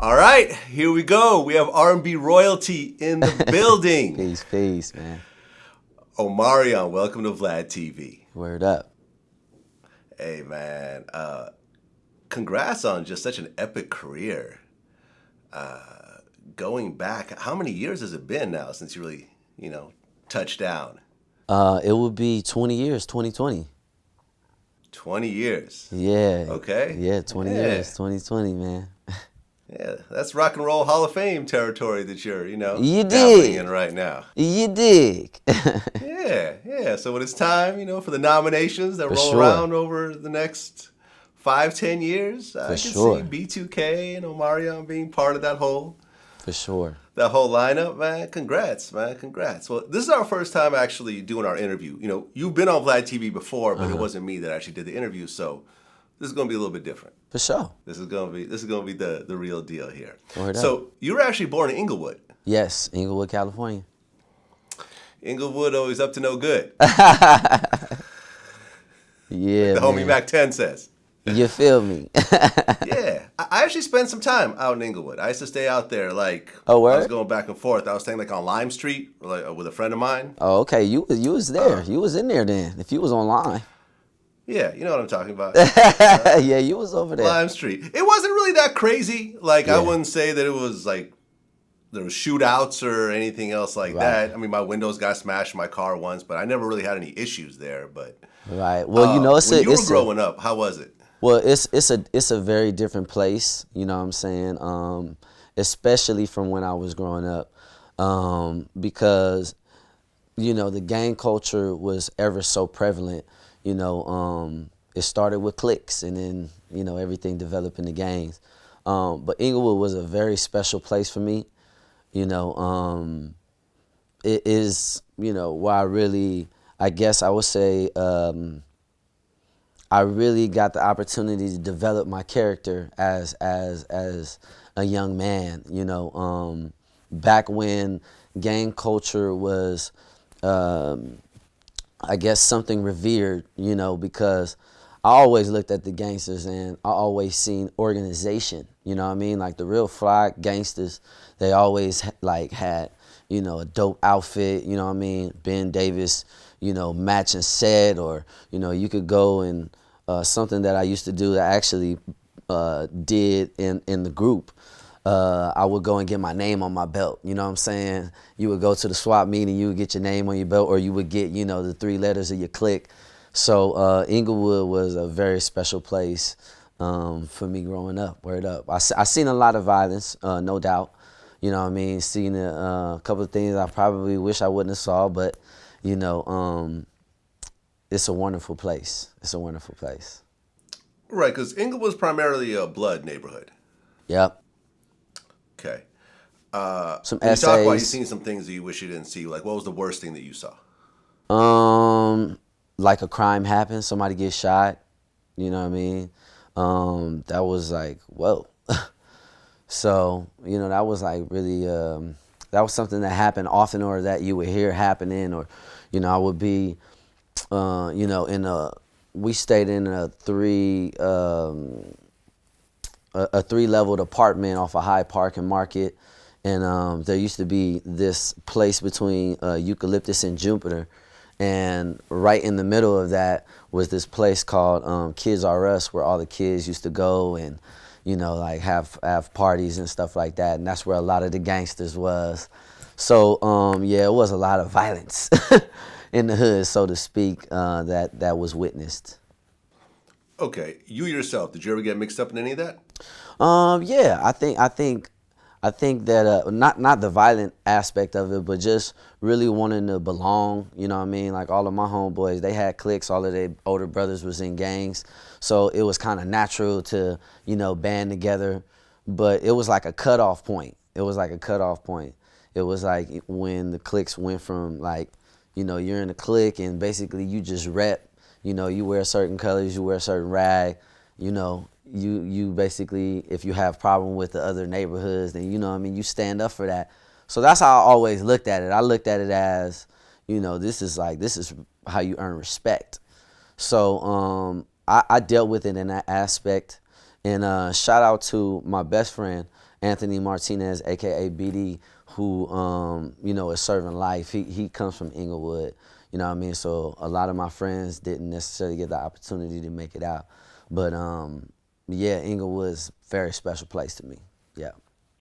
All right, here we go. We have R&B royalty in the building. Peace, man. Omarion, welcome to VladTV. Word up. Hey, man. Congrats on just such an epic career. Going back, how many years has it been now since you really, touched down? It would be 20 years, 2020. 20 years. Yeah. Okay. Yeah, 20 years, 2020, man. Yeah, that's Rock and Roll Hall of Fame territory that you're, You dabbling dig. in right now. You dig. Yeah. So when it's time, for the nominations that For roll sure. around over the next 5-10 years, I can sure. see B2K and Omarion being part of that whole lineup, man. Congrats, man. Congrats. Well, this is our first time actually doing our interview. You've been on Vlad TV before, but it wasn't me that actually did the interview, so this is going to be a little bit different. For sure. This is going to be the real deal here. Word up. So you were actually born in Inglewood. Yes, Inglewood, California. Inglewood always up to no good. Yeah, The homie man. Mac 10 says. You feel me? Yeah, I actually spent some time out in Inglewood. I used to stay out there, Oh, word? I was going back and forth. I was staying on Lime Street, with a friend of mine. Oh, okay. You was there. You was in there then. If you was online. Yeah, you know what I'm talking about. Yeah, you was over there. Lime Street. It wasn't really that crazy. I Yeah. wouldn't say that it was there was shootouts or anything else like that. I mean, my windows got smashed in my car once, but I never really had any issues there. But Right. Well, when you were growing up, how was it? Well, it's a very different place, you know what I'm saying? Especially from when I was growing up. Because, the gang culture was ever so prevalent. It started with cliques and then, everything developed into gangs. But Inglewood was a very special place for me. It is, where I really, I guess I would say, I really got the opportunity to develop my character as a young man. Back when gang culture was, I guess, something revered. Because I always looked at the gangsters and I always seen organization. You know what I mean? Like the real fly gangsters, they always had a dope outfit. You know what I mean? Ben Davis, matching set, or you could go and something that I used to do that I actually did in the group. I would go and get my name on my belt. You know what I'm saying? You would go to the swap meeting, you would get your name on your belt, or you would get, the 3 letters of your clique. So Inglewood was a very special place for me growing up. Word up. I seen a lot of violence, no doubt. You know what I mean? Seen a couple of things I probably wish I wouldn't have saw, but, it's a wonderful place. It's a wonderful place. Right, because Inglewood's primarily a blood neighborhood. Yep. Okay. Some you talk about you essays. seen some things that you wish you didn't see. What was the worst thing that you saw? Like a crime happened, somebody gets shot. You know what I mean? That was like, whoa. So, that was like really, that was something that happened often, or that you would hear happening, or, I would be, we stayed in a 3-leveled apartment off of Hyde Park and Market. And there used to be this place between Eucalyptus and Jupiter. And right in the middle of that was this place called Kids R Us, where all the kids used to go and, have parties and stuff like that. And that's where a lot of the gangsters was. So, it was a lot of violence in the hood, so to speak, that was witnessed. Okay, you yourself, did you ever get mixed up in any of that? Yeah, I think that not the violent aspect of it, but just really wanting to belong. You know what I mean? Like all of my homeboys, they had cliques. All of their older brothers was in gangs, so it was kind of natural to band together. But it was like a cutoff point. It was like when the cliques went from you're in a clique and basically you just rep. You wear certain colors, you wear a certain rag. You basically, if you have problem with the other neighborhoods, then you stand up for that. So that's how I always looked at it. I looked at it as, this is how you earn respect. So I dealt with it in that aspect. And shout out to my best friend, Anthony Martinez, aka BD, who you know, is serving life. He comes from Inglewood, you know what I mean? So a lot of my friends didn't necessarily get the opportunity to make it out. But yeah, Inglewood's a very special place to me. Yeah.